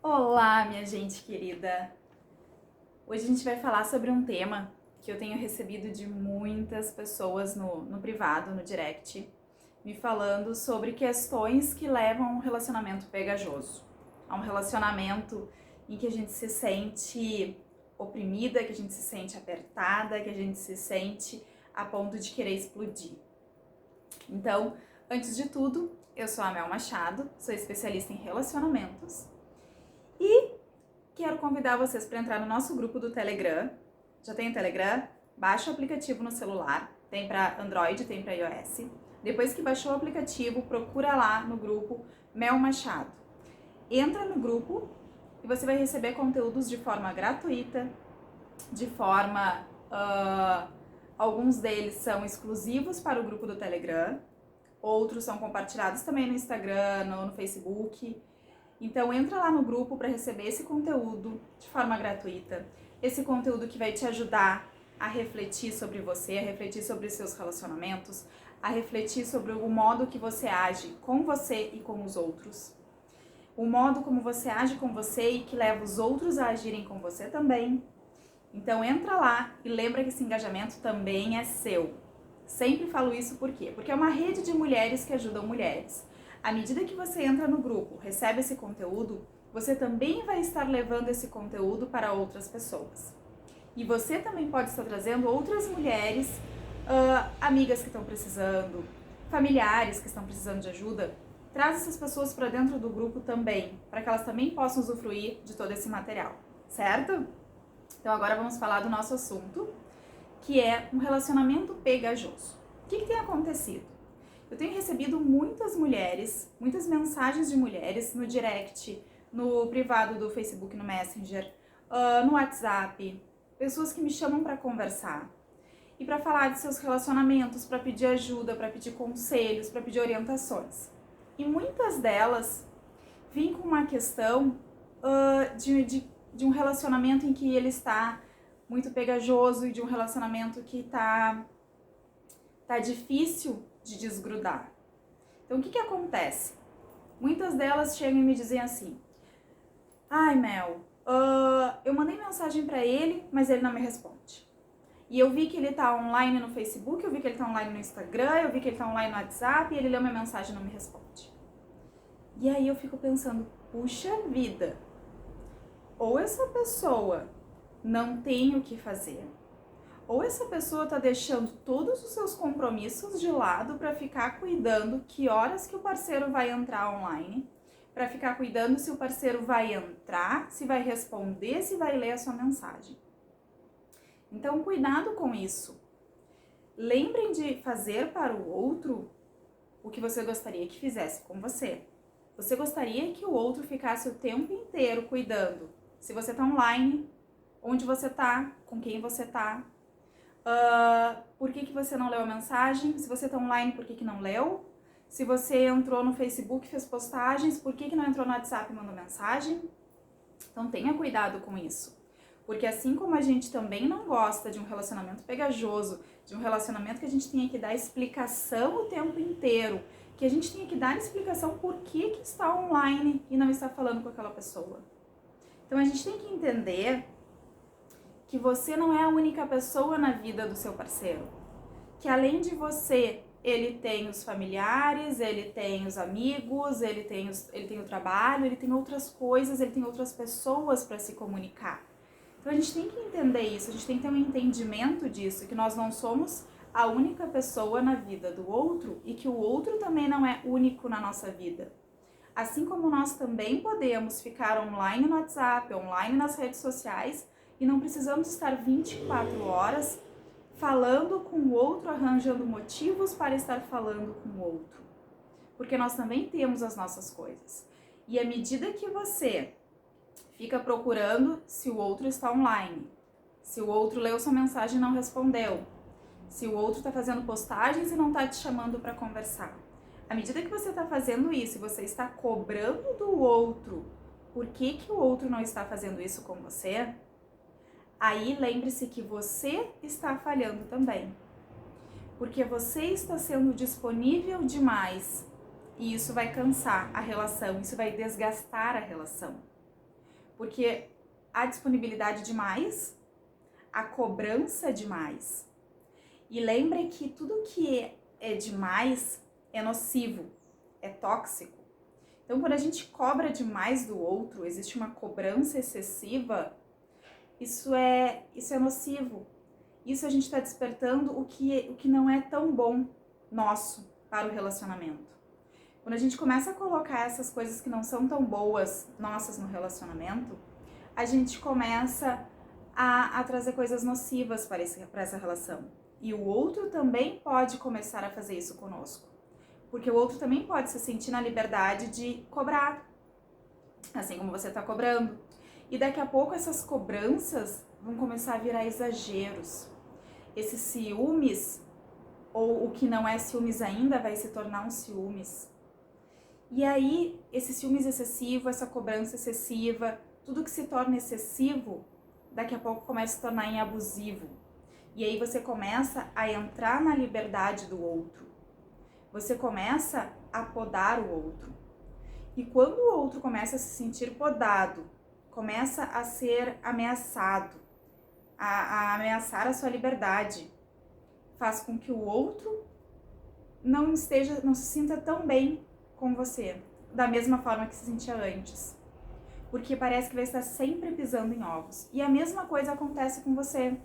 Olá, minha gente querida! Hoje a gente vai falar sobre um tema que eu tenho recebido de muitas pessoas no privado, no direct, me falando sobre questões que levam a um relacionamento pegajoso, a um relacionamento em que a gente se sente oprimida, que a gente se sente apertada, que a gente se sente a ponto de querer explodir. Então, antes de tudo, eu sou a Mel Machado, sou especialista em relacionamentos e quero convidar vocês para entrar no nosso grupo do Telegram. Já tem o Telegram? Baixa o aplicativo no celular. Tem para Android, tem para iOS. Depois que baixou o aplicativo, procura lá no grupo Mel Machado. Entra no grupo e você vai receber conteúdos de forma gratuita, de forma... alguns deles são exclusivos para o grupo do Telegram, outros são compartilhados também no Instagram, no Facebook. Então entra lá no grupo para receber esse conteúdo de forma gratuita. Esse conteúdo que vai te ajudar a refletir sobre você, a refletir sobre os seus relacionamentos, a refletir sobre o modo que você age com você e com os outros. O modo como você age com você e que leva os outros a agirem com você também. Então entra lá e lembra que esse engajamento também é seu. Sempre falo isso por quê? Porque é uma rede de mulheres que ajudam mulheres. À medida que você entra no grupo, recebe esse conteúdo, você também vai estar levando esse conteúdo para outras pessoas. E você também pode estar trazendo outras mulheres, amigas que estão precisando, familiares que estão precisando de ajuda. Traz essas pessoas para dentro do grupo também, para que elas também possam usufruir de todo esse material, certo? Então agora vamos falar do nosso assunto, que é um relacionamento pegajoso. O que tem acontecido? Eu tenho recebido muitas mulheres, muitas mensagens de mulheres no direct, no privado do Facebook, no Messenger, no WhatsApp, pessoas que me chamam para conversar e para falar de seus relacionamentos, para pedir ajuda, para pedir conselhos, para pedir orientações. E muitas delas vêm com uma questão de um relacionamento em que ele está muito pegajoso e de um relacionamento que tá difícil de desgrudar. Então, o que acontece? Muitas delas chegam e me dizem assim: ai, Mel, eu mandei mensagem para ele, mas ele não me responde. E eu vi que ele tá online no Facebook, eu vi que ele tá online no Instagram, eu vi que ele tá online no WhatsApp, e ele leu minha mensagem e não me responde. E aí eu fico pensando, puxa vida, ou essa pessoa não tem o que fazer, ou essa pessoa está deixando todos os seus compromissos de lado para ficar cuidando que horas que o parceiro vai entrar online, para ficar cuidando se o parceiro vai entrar, se vai responder, se vai ler a sua mensagem. Então, cuidado com isso. Lembrem de fazer para o outro o que você gostaria que fizesse com você. Você gostaria que o outro ficasse o tempo inteiro cuidando se você está online, onde você está, com quem você está, por que você não leu a mensagem? Se você está online, por que não leu? Se você entrou no Facebook e fez postagens, por que não entrou no WhatsApp e mandou mensagem? Então tenha cuidado com isso. Porque assim como a gente também não gosta de um relacionamento pegajoso, de um relacionamento que a gente tenha que dar explicação o tempo inteiro, que a gente tenha que dar explicação por que está online e não está falando com aquela pessoa. Então a gente tem que entender que você não é a única pessoa na vida do seu parceiro. Que além de você, ele tem os familiares, ele tem os amigos, ele tem o trabalho, ele tem outras coisas, ele tem outras pessoas para se comunicar. Então a gente tem que entender isso, a gente tem que ter um entendimento disso, que nós não somos a única pessoa na vida do outro e que o outro também não é único na nossa vida. Assim como nós também podemos ficar online no WhatsApp, online nas redes sociais, e não precisamos estar 24 horas falando com o outro, arranjando motivos para estar falando com o outro. Porque nós também temos as nossas coisas. E à medida que você fica procurando se o outro está online, se o outro leu sua mensagem e não respondeu, se o outro está fazendo postagens e não está te chamando para conversar. À medida que você está fazendo isso e você está cobrando do outro por que o outro não está fazendo isso com você, aí lembre-se que você está falhando também. Porque você está sendo disponível demais e isso vai cansar a relação, isso vai desgastar a relação. Porque a disponibilidade demais, a cobrança demais. E lembre que tudo que é demais é nocivo, é tóxico. Então, quando a gente cobra demais do outro, existe uma cobrança excessiva, isso é nocivo. Isso a gente está despertando o que não é tão bom nosso para o relacionamento. Quando a gente começa a colocar essas coisas que não são tão boas nossas no relacionamento, a gente começa a trazer coisas nocivas para essa relação. E o outro também pode começar a fazer isso conosco. Porque o outro também pode se sentir na liberdade de cobrar, assim como você está cobrando. E daqui a pouco essas cobranças vão começar a virar exageros. Esses ciúmes, ou o que não é ciúmes ainda, vai se tornar um ciúmes. E aí, esse ciúmes excessivo, essa cobrança excessiva, tudo que se torna excessivo, daqui a pouco começa a se tornar em abusivo. E aí você começa a entrar na liberdade do outro. Você começa a podar o outro. E quando o outro começa a se sentir podado, começa a ser ameaçado, a ameaçar a sua liberdade, faz com que o outro não se sinta tão bem com você, da mesma forma que se sentia antes. Porque parece que vai estar sempre pisando em ovos. E a mesma coisa acontece com você.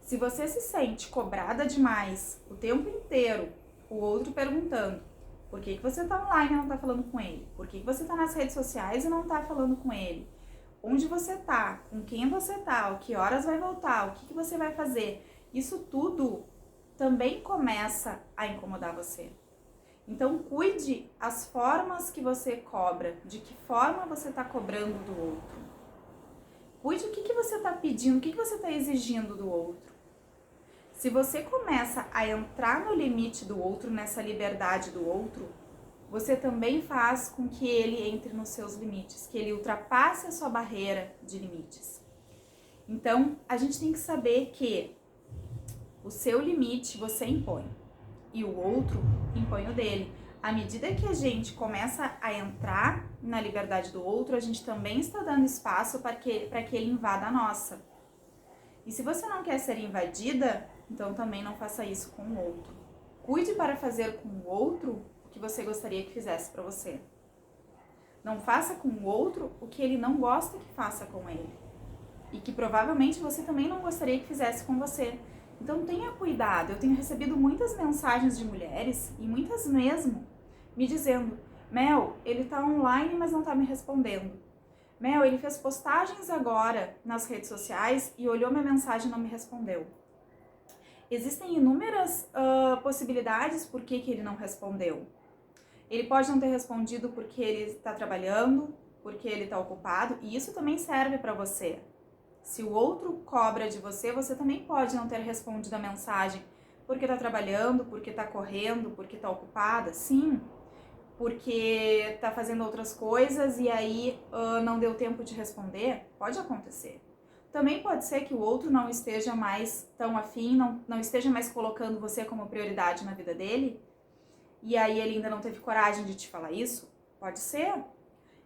Se você se sente cobrada demais o tempo inteiro, o outro perguntando por que você tá online e não tá falando com ele? Por que você tá nas redes sociais e não tá falando com ele? Onde você tá? Com quem você tá? O que horas vai voltar? O que você vai fazer? Isso tudo também começa a incomodar você. Então, cuide as formas que você cobra, de que forma você está cobrando do outro. Cuide o que você está pedindo, o que você está exigindo do outro. Se você começa a entrar no limite do outro, nessa liberdade do outro, você também faz com que ele entre nos seus limites, que ele ultrapasse a sua barreira de limites. Então, a gente tem que saber que o seu limite você impõe e o outro impõe o dele. À medida que a gente começa a entrar na liberdade do outro, a gente também está dando espaço para que ele invada a nossa. E se você não quer ser invadida, então também não faça isso com o outro. Cuide para fazer com o outro o que você gostaria que fizesse para você. Não faça com o outro o que ele não gosta que faça com ele. E que provavelmente você também não gostaria que fizesse com você. Então tenha cuidado. Eu tenho recebido muitas mensagens de mulheres, e muitas mesmo, me dizendo: Mel, ele tá online, mas não tá me respondendo. Mel, ele fez postagens agora nas redes sociais e olhou minha mensagem e não me respondeu. Existem inúmeras possibilidades por que ele não respondeu. Ele pode não ter respondido porque ele está trabalhando, porque ele está ocupado, e isso também serve para você. Se o outro cobra de você, você também pode não ter respondido a mensagem porque está trabalhando, porque está correndo, porque está ocupada, sim, porque está fazendo outras coisas e aí não deu tempo de responder, pode acontecer. Também pode ser que o outro não esteja mais tão afim, não esteja mais colocando você como prioridade na vida dele, e aí ele ainda não teve coragem de te falar isso, pode ser.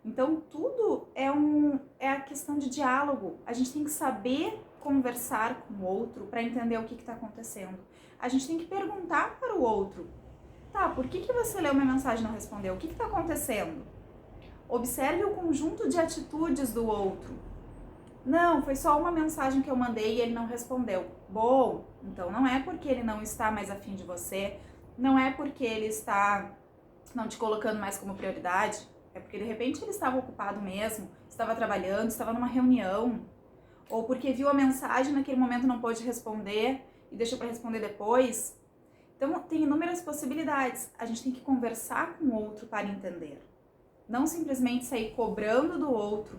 Então, tudo é a questão de diálogo. A gente tem que saber conversar com o outro para entender o que está acontecendo. A gente tem que perguntar para o outro: tá, por que você leu minha mensagem e não respondeu? O que está acontecendo? Observe o conjunto de atitudes do outro. Não, foi só uma mensagem que eu mandei e ele não respondeu. Bom, então não é porque ele não está mais afim de você, não é porque ele está não te colocando mais como prioridade. É porque de repente ele estava ocupado mesmo, estava trabalhando, estava numa reunião, ou porque viu a mensagem naquele momento não pôde responder e deixou para responder depois. Então tem inúmeras possibilidades. A gente tem que conversar com o outro para entender. Não simplesmente sair cobrando do outro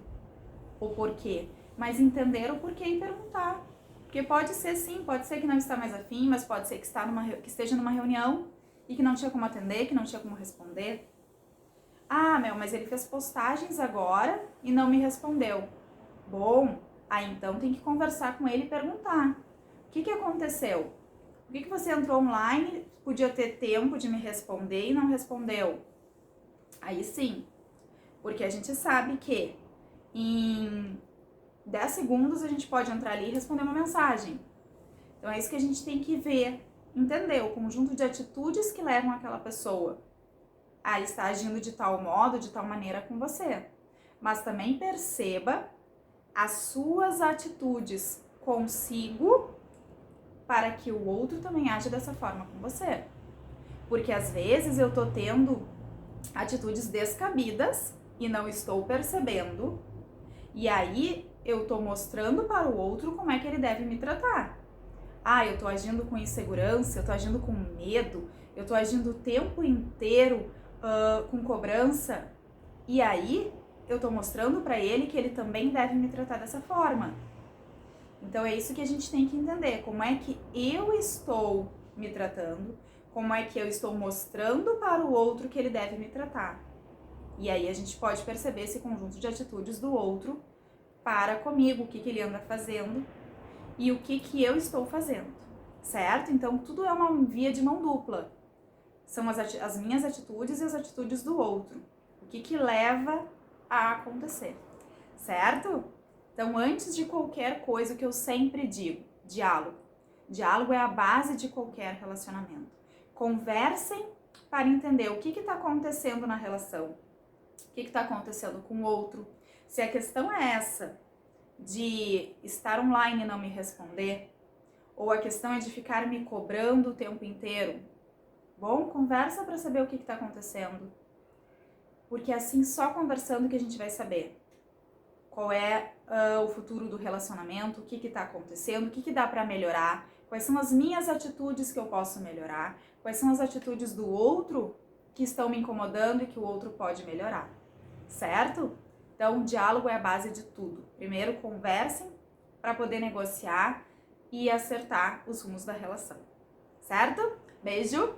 o porquê, mas entender o porquê e perguntar. Porque pode ser sim, pode ser que não está mais afim, mas pode ser que esteja numa reunião e que não tinha como atender, que não tinha como responder. Ah, Mel, mas ele fez postagens agora e não me respondeu. Bom, aí então tem que conversar com ele e perguntar: o que aconteceu? Por que você entrou online, podia ter tempo de me responder e não respondeu? Aí sim, porque a gente sabe que em 10 segundos a gente pode entrar ali e responder uma mensagem. Então é isso que a gente tem que ver, entender o conjunto de atitudes que levam aquela pessoa a estar agindo de tal modo, de tal maneira com você. Mas também perceba as suas atitudes consigo para que o outro também age dessa forma com você. Porque às vezes eu tô tendo atitudes descabidas e não estou percebendo, e aí eu tô mostrando para o outro como é que ele deve me tratar. Ah, eu tô agindo com insegurança, eu tô agindo com medo, eu tô agindo o tempo inteiro com cobrança, e aí eu tô mostrando para ele que ele também deve me tratar dessa forma. Então é isso que a gente tem que entender, como é que eu estou me tratando, como é que eu estou mostrando para o outro que ele deve me tratar. E aí a gente pode perceber esse conjunto de atitudes do outro para comigo, o que ele anda fazendo e o que eu estou fazendo, certo? Então tudo é uma via de mão dupla. São as minhas atitudes e as atitudes do outro. O que leva a acontecer, certo? Então, antes de qualquer coisa, o que eu sempre digo, diálogo. Diálogo é a base de qualquer relacionamento. Conversem para entender o que está acontecendo na relação, o que está acontecendo com o outro. Se a questão é essa, de estar online e não me responder, ou a questão é de ficar me cobrando o tempo inteiro, bom, conversa para saber o que está acontecendo. Porque é assim, só conversando que a gente vai saber qual é o futuro do relacionamento, o que está acontecendo, o que dá para melhorar, quais são as minhas atitudes que eu posso melhorar, quais são as atitudes do outro que estão me incomodando e que o outro pode melhorar, certo? Então, o diálogo é a base de tudo. Primeiro, conversem para poder negociar e acertar os rumos da relação, certo? Beijo!